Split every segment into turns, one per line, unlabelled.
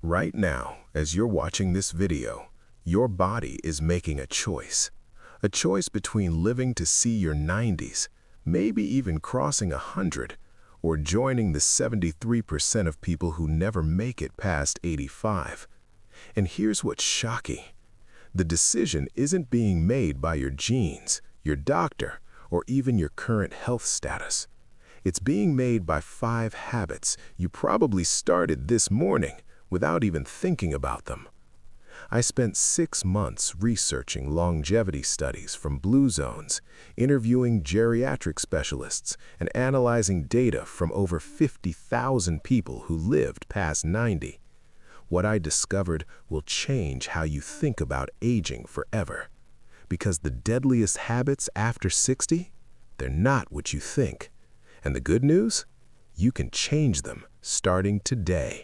Right now, as you're watching this video, your body is making a choice. A choice between living to see your 90s, maybe even crossing 100, or joining the 73% of people who never make it past 85. And here's what's shocking. The decision isn't being made by your genes, your doctor, or even your current health status. It's being made by 5 habits you probably started this morning without even thinking about them. I spent 6 months researching longevity studies from Blue Zones, interviewing geriatric specialists, and analyzing data from over 50,000 people who lived past 90. What I discovered will change how you think about aging forever. Because the deadliest habits after 60, they're not what you think. And the good news? You can change them starting today.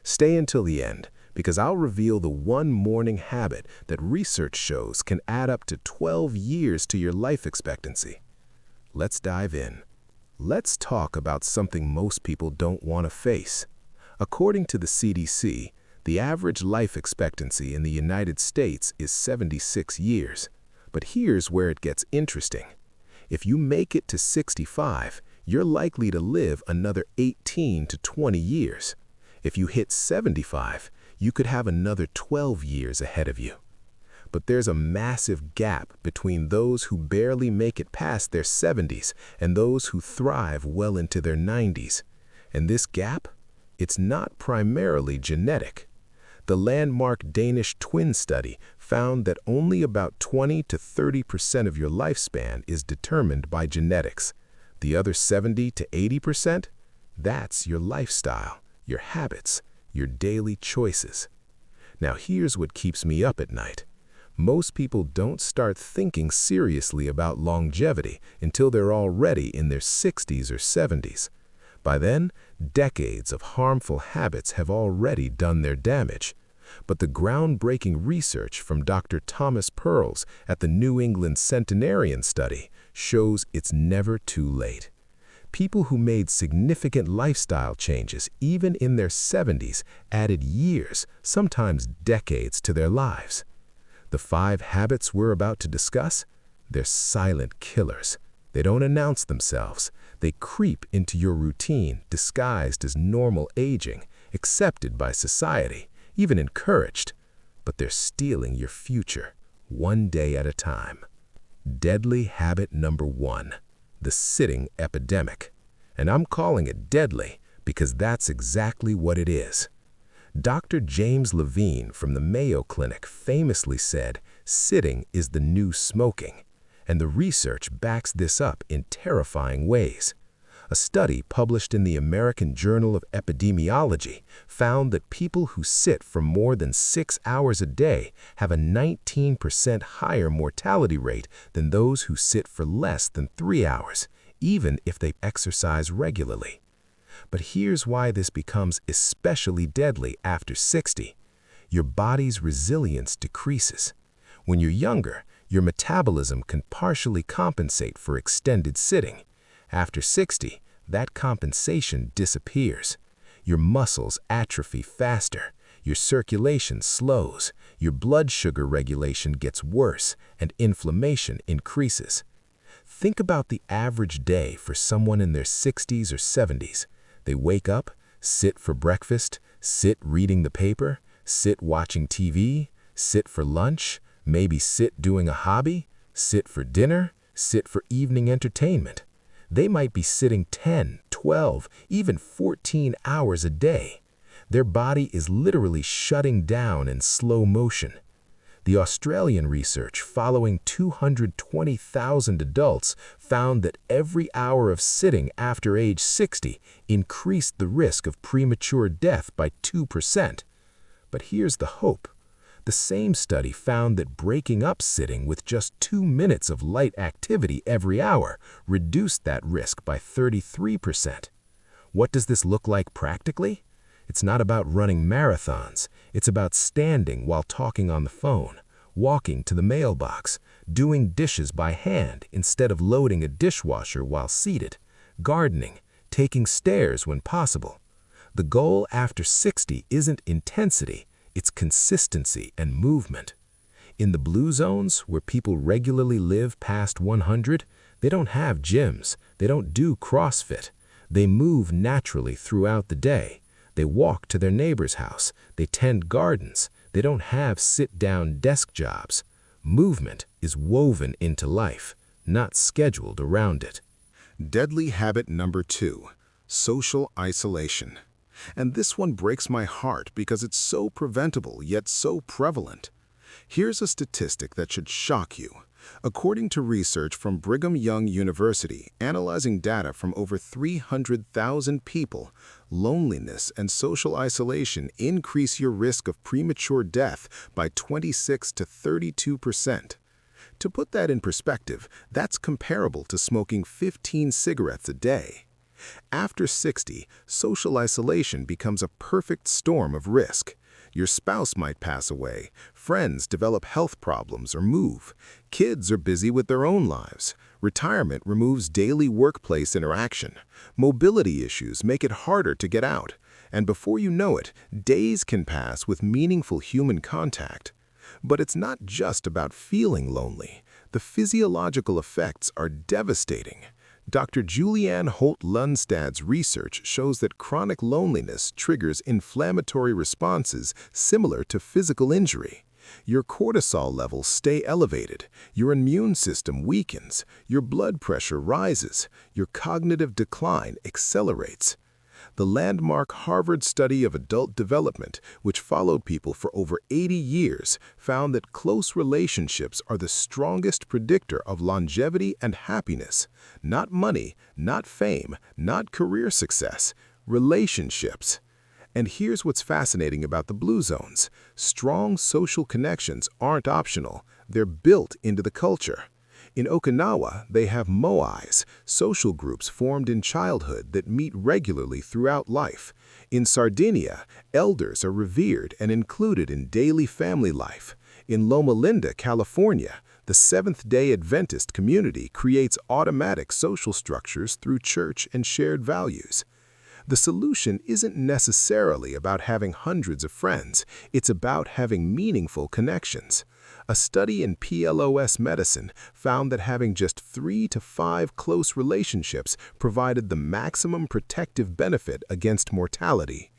Stay until the end, because I'll reveal the one morning habit that research shows can add up to 12 years to your life expectancy. Let's dive in. Let's talk about something most people don't want to face. According to the CDC, the average life expectancy in the United States is 76 years. But here's where it gets interesting. If you make it to 65, you're likely to live another 18 to 20 years. If you hit 75, you could have another 12 years ahead of you. But there's a massive gap between those who barely make it past their 70s and those who thrive well into their 90s. And this gap? It's not primarily genetic. The landmark Danish twin study found that only about 20 to 30% of your lifespan is determined by genetics. The other 70 to 80%? That's your lifestyle, your habits, your daily choices. Now here's what keeps me up at night. Most people don't start thinking seriously about longevity until they're already in their 60s or 70s. By then, decades of harmful habits have already done their damage. But the groundbreaking research from Dr. Thomas Perls at the New England Centenarian Study shows it's never too late. People who made significant lifestyle changes, even in their 70s, added years, sometimes decades, to their lives. The 5 habits we're about to discuss? They're silent killers. They don't announce themselves. They creep into your routine, disguised as normal aging, accepted by society, even encouraged. But they're stealing your future, one day at a time. Deadly habit number 1. The sitting epidemic. And I'm calling it deadly because that's exactly what it is. Dr. James Levine from the Mayo Clinic famously said, "Sitting is the new smoking." And the research backs this up in terrifying ways. A study published in the American Journal of Epidemiology found that people who sit for more than 6 hours a day have a 19% higher mortality rate than those who sit for less than 3 hours, even if they exercise regularly. But here's why this becomes especially deadly after 60. Your body's resilience decreases. When you're younger, your metabolism can partially compensate for extended sitting. After 60, that compensation disappears. Your muscles atrophy faster, your circulation slows, your blood sugar regulation gets worse, and inflammation increases. Think about the average day for someone in their 60s or 70s. They wake up, sit for breakfast, sit reading the paper, sit watching TV, sit for lunch, maybe sit doing a hobby, sit for dinner, sit for evening entertainment. They might be sitting 10, 12, even 14 hours a day. Their body is literally shutting down in slow motion. The Australian research following 220,000 adults found that every hour of sitting after age 60 increased the risk of premature death by 2%. But here's the hope. The same study found that breaking up sitting with just 2 minutes of light activity every hour reduced that risk by 33%. What does this look like practically? It's not about running marathons. It's about standing while talking on the phone, walking to the mailbox, doing dishes by hand instead of loading a dishwasher while seated, gardening, taking stairs when possible.
The goal after 60 isn't intensity, it's consistency and movement. In the blue zones, where people regularly live past 100, they don't have gyms, they don't do CrossFit. They move naturally throughout the day. They walk to their neighbor's house, they tend gardens, they don't have sit-down desk jobs. Movement is woven into life, not scheduled around it.
Deadly habit number 2, social isolation. And this one breaks my heart because it's so preventable yet so prevalent. Here's a statistic that should shock you. According to research from Brigham Young University analyzing data from over 300,000 people, loneliness and social isolation increase your risk of premature death by 26 to 32%. To put that in perspective, that's comparable to smoking 15 cigarettes a day. After 60, social isolation becomes a perfect storm of risk. Your spouse might pass away, friends develop health problems or move, kids are busy with their own lives, retirement removes daily workplace interaction, mobility issues make it harder to get out, and before you know it, days can pass with meaningful human contact. But it's not just about feeling lonely. The physiological effects are devastating. Dr. Julianne Holt-Lundstad's research shows that chronic loneliness triggers inflammatory responses similar to physical injury. Your cortisol levels stay elevated, your immune system weakens, your blood pressure rises, your cognitive decline accelerates. The landmark Harvard study of adult development, which followed people for over 80 years, found that close relationships are the strongest predictor of longevity and happiness. Not money, not fame, not career success, relationships. And here's what's fascinating about the blue zones. Strong social connections aren't optional, they're built into the culture. In Okinawa, they have moais, social groups formed in childhood that meet regularly throughout life. In Sardinia, elders are revered and included in daily family life. In Loma Linda, California, the Seventh-day Adventist community creates automatic social structures through church and shared values. The solution isn't necessarily about having hundreds of friends, it's about having meaningful connections. A study in PLOS medicine found that having just 3 to 5 close relationships provided the maximum protective benefit against mortality.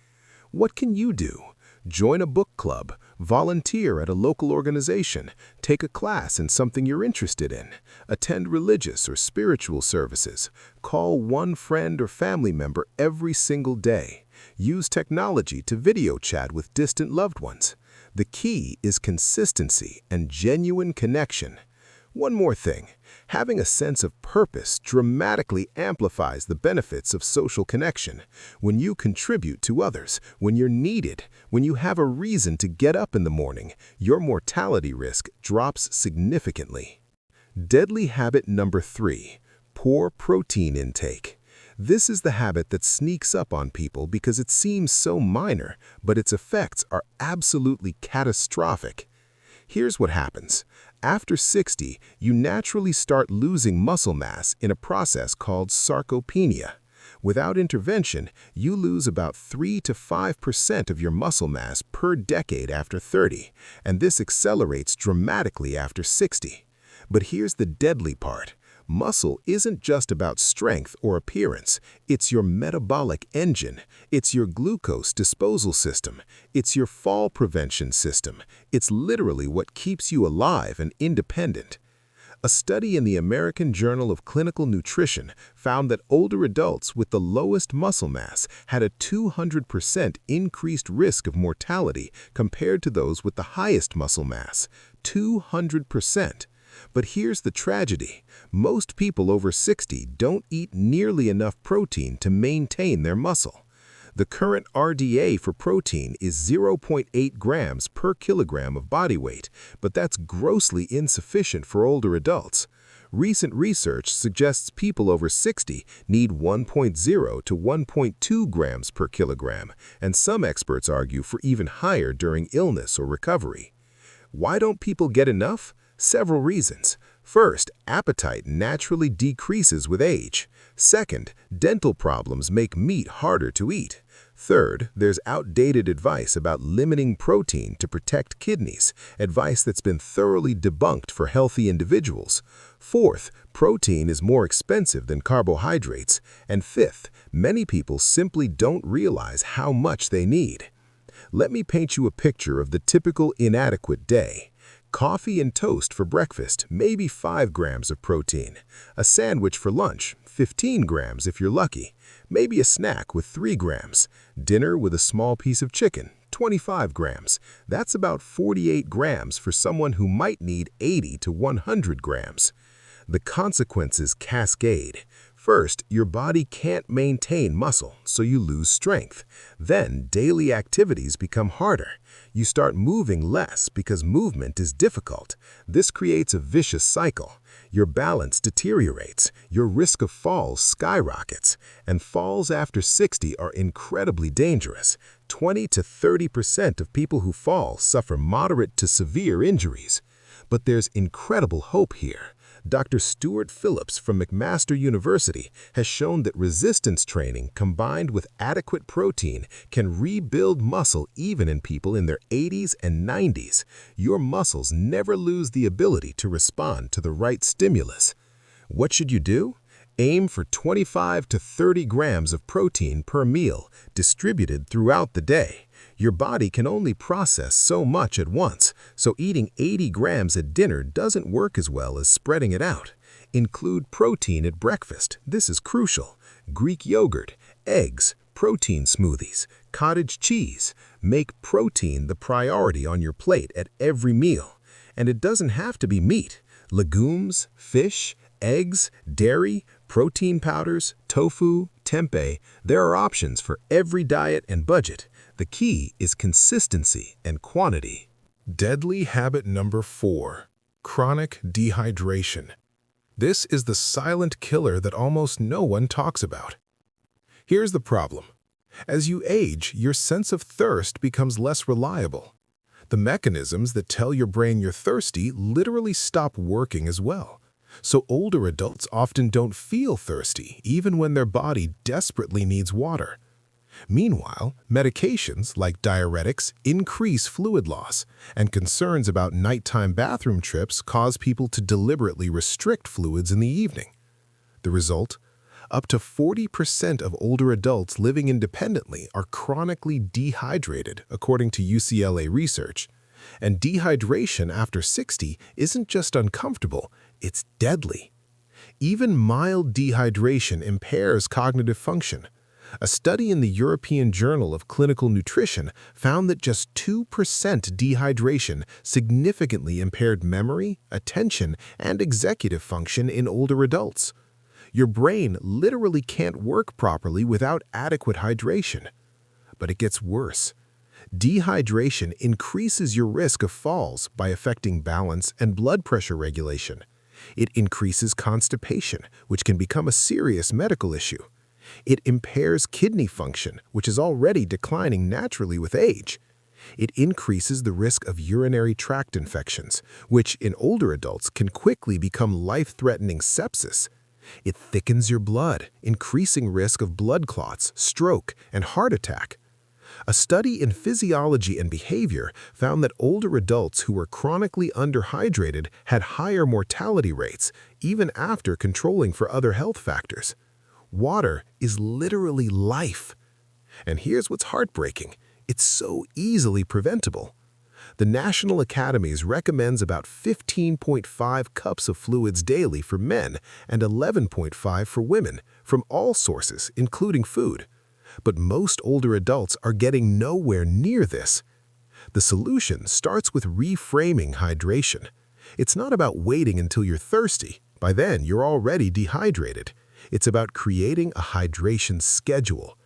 What can you do? Join a book club, volunteer at a local organization, take a class in something you're interested in, attend religious or spiritual services, call one friend or family member every single day, use technology to video chat with distant loved ones. The key is consistency and genuine connection. One more thing, having a sense of purpose dramatically amplifies the benefits of social connection. When you contribute to others, when you're needed, when you have a reason to get up in the morning, your mortality risk drops significantly. Deadly habit number 3, poor protein intake. This is the habit that sneaks up on people because it seems so minor, but its effects are absolutely catastrophic. Here's what happens. After 60, you naturally start losing muscle mass in a process called sarcopenia. Without intervention, you lose about 3 to 5% of your muscle mass per decade after 30, and this accelerates dramatically after 60. But here's the deadly part. Muscle isn't just about strength or appearance. It's your metabolic engine. It's your glucose disposal system. It's your fall prevention system. It's literally what keeps you alive and independent. A study in the American Journal of Clinical Nutrition found that older adults with the lowest muscle mass had a 200% increased risk of mortality compared to those with the highest muscle mass. 200%. But here's the tragedy. Most people over 60 don't eat nearly enough protein to maintain their muscle. The current RDA for protein is 0.8 grams per kilogram of body weight, but that's grossly insufficient for older adults. Recent research suggests people over 60 need 1.0 to 1.2 grams per kilogram, and some experts argue for even higher during illness or recovery. Why don't people get enough? Several reasons. First, appetite naturally decreases with age. Second, dental problems make meat harder to eat.
Third, there's outdated advice about limiting protein to protect kidneys, advice that's been thoroughly debunked for healthy individuals. Fourth, protein is more expensive than carbohydrates. And fifth, many people simply don't realize how much they need. Let me paint you a picture of the typical inadequate day. Coffee and toast for breakfast, maybe 5 grams of protein. A sandwich for lunch, 15 grams if you're lucky. Maybe a snack with 3 grams. Dinner with a small piece of chicken, 25 grams. That's about 48 grams for someone who might need 80 to 100 grams. The consequences cascade. First, your body can't maintain muscle, so you lose strength. Then, daily activities become harder. You start moving less because movement is difficult. This creates a vicious cycle. Your balance deteriorates, your risk of falls skyrockets, and falls after 60 are incredibly dangerous. 20 to 30% of people who fall suffer moderate to severe injuries. But there's incredible hope here. Dr. Stuart Phillips from McMaster University has shown that resistance training combined with adequate protein can rebuild muscle even in people in their 80s and 90s. Your muscles never lose the ability to respond to the right stimulus. What should you do? Aim for 25 to 30 grams of protein per meal, distributed throughout the day. Your body can only process so much at once, so eating 80 grams at dinner doesn't work as well as spreading it out. Include protein at breakfast. This is crucial. Greek yogurt, eggs, protein smoothies, cottage cheese. Make protein the priority on your plate at every meal. And it doesn't have to be meat. Legumes, fish, eggs, dairy, protein powders, tofu, tempeh. There are options for every diet and budget. The key is consistency and quantity.
Deadly habit number 4, chronic dehydration. This is the silent killer that almost no one talks about. Here's the problem. As you age, your sense of thirst becomes less reliable. The mechanisms that tell your brain you're thirsty literally stop working as well. So older adults often don't feel thirsty, even when their body desperately needs water. Meanwhile, medications like diuretics increase fluid loss, and concerns about nighttime bathroom trips cause people to deliberately restrict fluids in the evening. The result? Up to 40% of older adults living independently are chronically dehydrated, according to UCLA research. And dehydration after 60 isn't just uncomfortable, it's deadly. Even mild dehydration impairs cognitive function. A study in the European Journal of Clinical Nutrition found that just 2% dehydration significantly impaired memory, attention, and executive function in older adults. Your brain literally can't work properly without adequate hydration. But it gets worse. Dehydration increases your risk of falls by affecting balance and blood pressure regulation. It increases constipation, which can become a serious medical issue. It impairs kidney function, which is already declining naturally with age. It increases the risk of urinary tract infections, which in older adults can quickly become life-threatening sepsis. It thickens your blood, increasing risk of blood clots, stroke, and heart attack. A study in physiology and behavior found that older adults who were chronically underhydrated had higher mortality rates, even after controlling for other health factors. Water is literally life. And here's what's heartbreaking. It's so easily preventable. The National Academies recommends about 15.5 cups of fluids daily for men and 11.5 for women, from all sources, including food. But most older adults are getting nowhere near this. The solution starts with reframing hydration. It's not about waiting until you're thirsty. By then, you're already dehydrated. It's about creating a hydration schedule.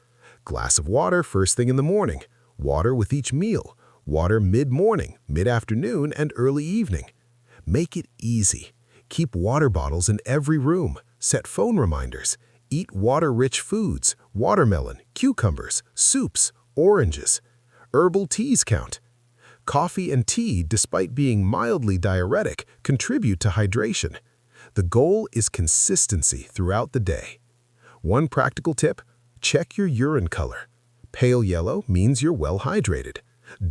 Glass of water first thing in the morning, water with each meal, water mid-morning, mid-afternoon, and early evening. Make it easy. Keep water bottles in every room. Set phone reminders. Eat water-rich foods, watermelon, cucumbers, soups, oranges. Herbal teas count. Coffee and tea, despite being mildly diuretic, contribute to hydration. The goal is consistency throughout the day. One practical tip: check your urine color.
Pale yellow means you're well hydrated.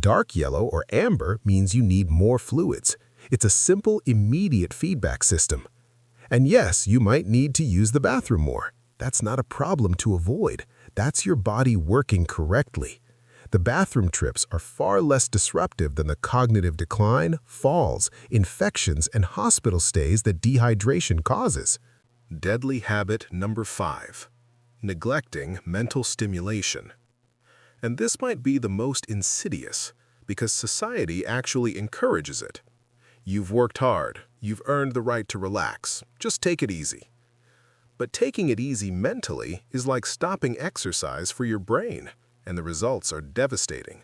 Dark yellow or amber means you need more fluids. It's a simple, immediate feedback system. And yes, you might need to use the bathroom more. That's not a problem to avoid. That's your body working correctly. The bathroom trips are far less disruptive than the cognitive decline, falls, infections, and hospital stays that dehydration causes.
Deadly habit number 5. Neglecting mental stimulation. And this might be the most insidious, because society actually encourages it. You've worked hard, you've earned the right to relax, just take it easy. But taking it easy mentally is like stopping exercise for your brain, and the results are devastating.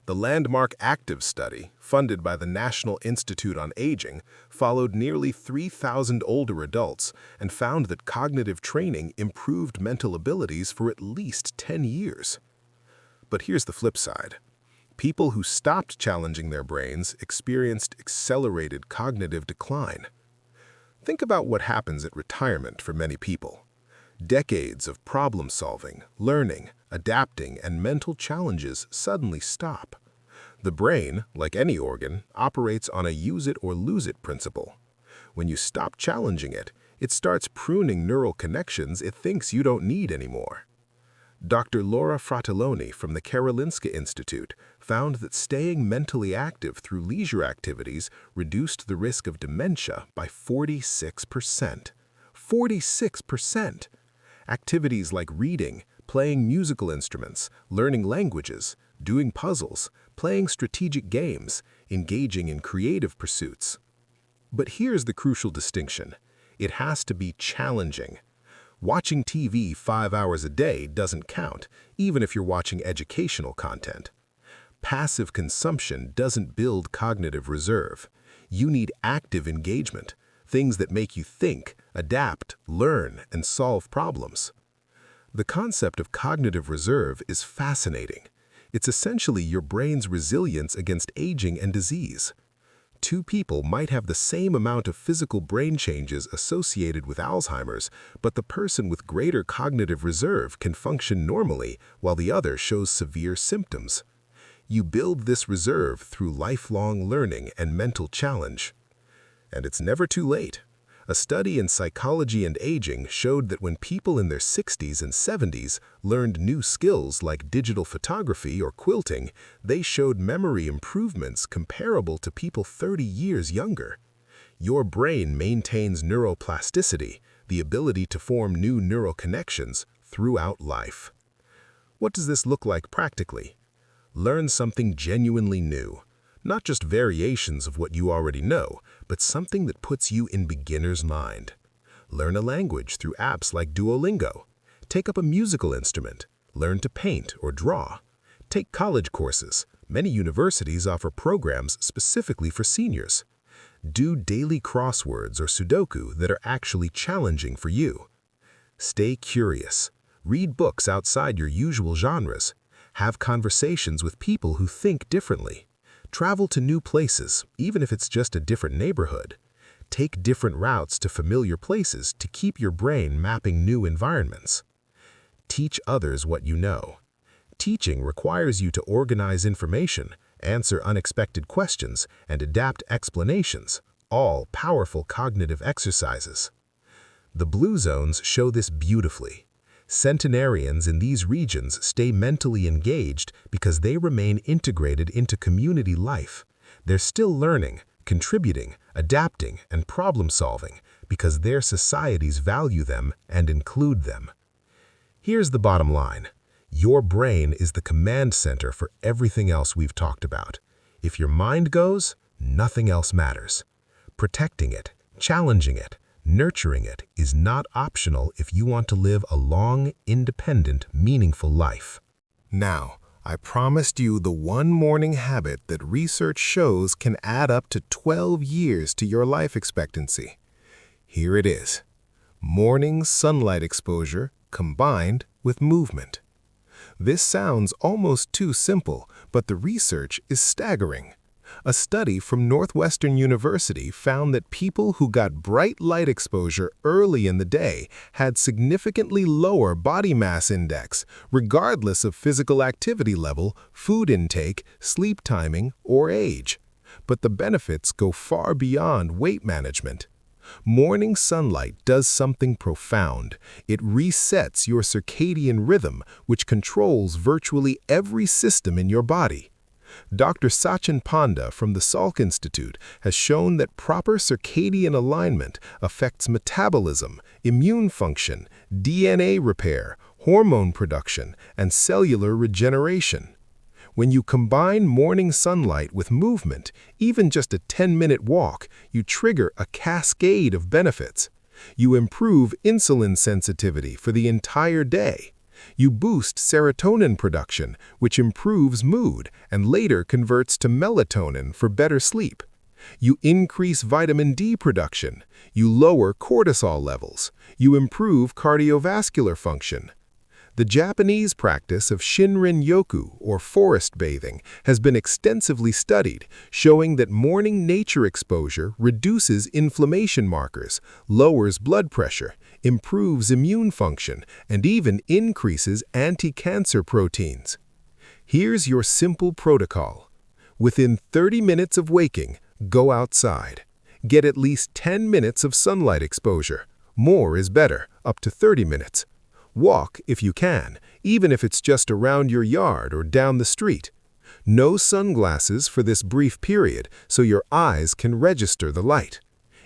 The landmark ACTIVE study, funded by the National Institute on Aging, followed nearly 3,000 older adults and found that cognitive training improved mental abilities for at least 10 years. But here's the flip side. People who stopped challenging their brains experienced accelerated cognitive decline. Think about what happens at retirement for many people. Decades of problem-solving, learning, adapting, and mental challenges suddenly stop. The brain, like any organ, operates on a use-it-or-lose-it principle. When you stop challenging it, it starts pruning neural connections it thinks you don't need anymore. Dr. Laura Fratelloni from the Karolinska Institute found that staying mentally active through leisure activities reduced the risk of dementia by 46%. 46%! Activities like reading, playing musical instruments, learning languages, doing puzzles, playing strategic games, engaging in creative pursuits. But here's the crucial distinction. It has to be challenging. Watching TV 5 hours a day doesn't count, even if you're watching educational content. Passive consumption doesn't build cognitive reserve. You need active engagement, things that make you think, adapt, learn, and solve problems. The concept of cognitive reserve is fascinating. It's essentially your brain's resilience against aging and disease. Two people might have the same amount of physical brain changes associated with Alzheimer's, but the person with greater cognitive reserve can function normally while the other shows severe symptoms. You build this reserve through lifelong learning and mental challenge. And it's never too late. A study in Psychology and Aging showed that when people in their 60s and 70s learned new skills like digital photography or quilting, they showed memory improvements comparable to people 30 years younger. Your brain maintains neuroplasticity, the ability to form new neural connections, throughout life. What does this look like practically? Learn something genuinely new. Not just variations of what you already know, but something that puts you in beginner's mind. Learn a language through apps like Duolingo. Take up a musical instrument. Learn to paint or draw. Take college courses. Many universities offer programs specifically for seniors. Do daily crosswords or Sudoku that are actually challenging for you. Stay curious. Read books outside your usual genres. Have conversations with people who think differently. Travel to new places, even if it's just a different neighborhood. Take different routes to familiar places to keep your brain mapping new environments. Teach others what you know. Teaching requires you to organize information, answer unexpected questions, and adapt explanations, all powerful cognitive exercises. The blue zones show this beautifully. Centenarians in these regions stay mentally engaged because they remain integrated into community life. They're still learning, contributing, adapting, and problem-solving because their societies value them and include them. Here's the bottom line. Your brain is the command center for everything else we've talked about. If your mind goes, nothing else matters. Protecting it, challenging it, nurturing it is not optional if you want to live a long, independent, meaningful life. Now, I promised you the one morning habit that research shows can add up to 12 years to your life expectancy. Here it is. Morning sunlight exposure combined with movement. This sounds almost too simple, but the research is staggering. A study from Northwestern University found that people who got bright light exposure early in the day had significantly lower body mass index, regardless of physical activity level, food intake, sleep timing, or age. But the benefits go far beyond weight management. Morning sunlight does something profound. It resets your circadian rhythm, which controls virtually every system in your body. Dr. Sachin Panda from the Salk Institute has shown that proper circadian alignment affects metabolism, immune function, DNA repair, hormone production, and cellular regeneration. When you combine morning sunlight with movement, even just a 10-minute walk, you trigger a cascade of benefits. You improve insulin sensitivity for the entire day. You boost serotonin production, which improves mood and later converts to melatonin for better sleep. You increase vitamin D production. You lower cortisol levels. You improve cardiovascular function. The Japanese practice of Shinrin-yoku, or forest bathing, has been extensively studied, showing that morning nature exposure reduces inflammation markers, lowers blood pressure, improves immune function, and even increases anti-cancer proteins. Here's your simple protocol. Within 30 minutes of waking, go outside. Get at least 10 minutes of sunlight exposure. More is better, up to 30 minutes. Walk if you can, even if it's just around your yard or down the street. No sunglasses for this brief period so your eyes can register the light.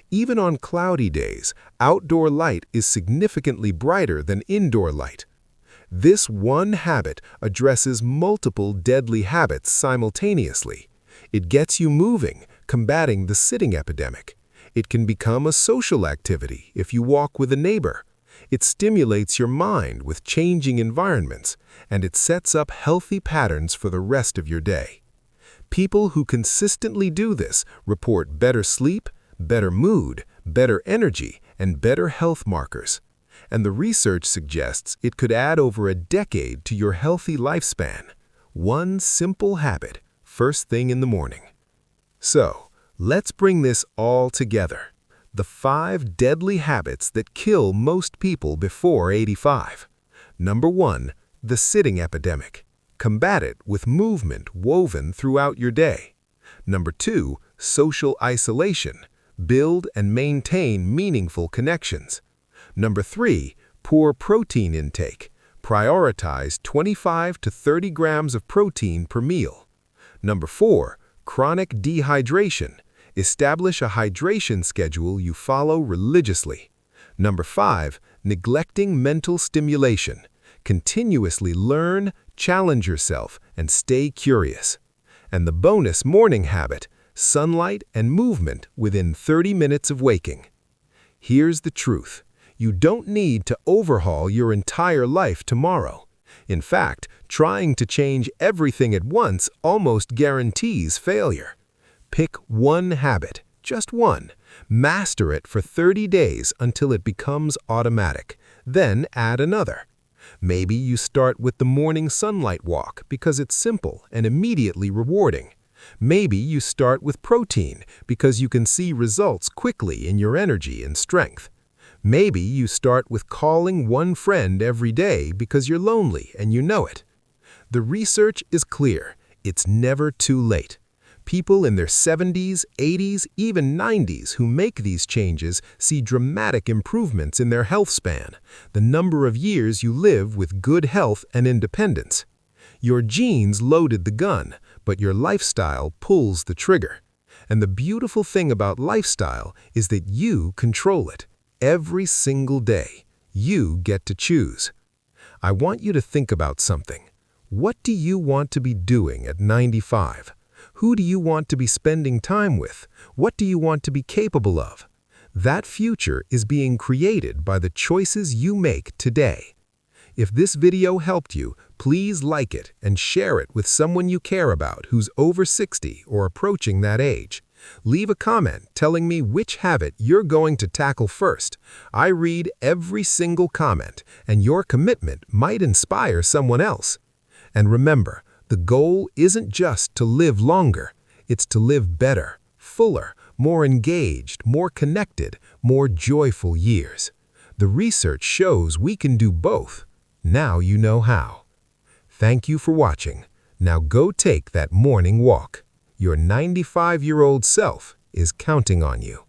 Even on cloudy days, outdoor light is significantly brighter than indoor light. This one habit addresses multiple deadly habits simultaneously. It gets you moving, combating the sitting epidemic. It can become a social activity if you walk with a neighbor. It stimulates your mind with changing environments, and it sets up healthy patterns for the rest of your day. People who consistently do this report better sleep, better mood, better energy, and better health markers. And the research suggests it could add over a decade to your healthy lifespan. One simple habit, first thing in the morning. So, let's bring this all together. The 5 deadly habits that kill most people before 85. Number 1, the sitting epidemic. Combat it with movement woven throughout your day. Number 2, social isolation. Build and maintain meaningful connections. Number 3, poor protein intake. Prioritize 25 to 30 grams of protein per meal. Number 4, chronic dehydration. Establish a hydration schedule you follow religiously. Number 5, neglecting mental stimulation. Continuously learn, challenge yourself, and stay curious. And the bonus morning habit, sunlight and movement within 30 minutes of waking. Here's the truth. You don't need to overhaul your entire life tomorrow. In fact, trying to change everything at once almost guarantees failure. Pick one habit, just one. Master it for 30 days until it becomes automatic. Then add another. Maybe you start with the morning sunlight walk because it's simple and immediately rewarding. Maybe you start with protein because you can see results quickly in your energy and strength. Maybe you start with calling one friend every day because you're lonely and you know it. The research is clear. It's never too late. People in their 70s, 80s, even 90s who make these changes see dramatic improvements in their health span, the number of years you live with good health and independence. Your genes loaded the gun, but your lifestyle pulls the trigger. And the beautiful thing about lifestyle is that you control it. Every single day, you get to choose. I want you to think about something. What do you want to be doing at 95? Who do you want to be spending time with? What do you want to be capable of? That future is being created by the choices you make today. If this video helped you, please like it and share it with someone you care about who's over 60 or approaching that age. Leave a comment telling me which habit you're going to tackle first. I read every single comment, and your commitment might inspire someone else. And remember, the goal isn't just to live longer,
It's to live better, fuller, more engaged, more connected, more joyful years. The research shows we can do both. Now you know how. Thank you for watching. Now go take that morning walk. Your 95-year-old self is counting on you.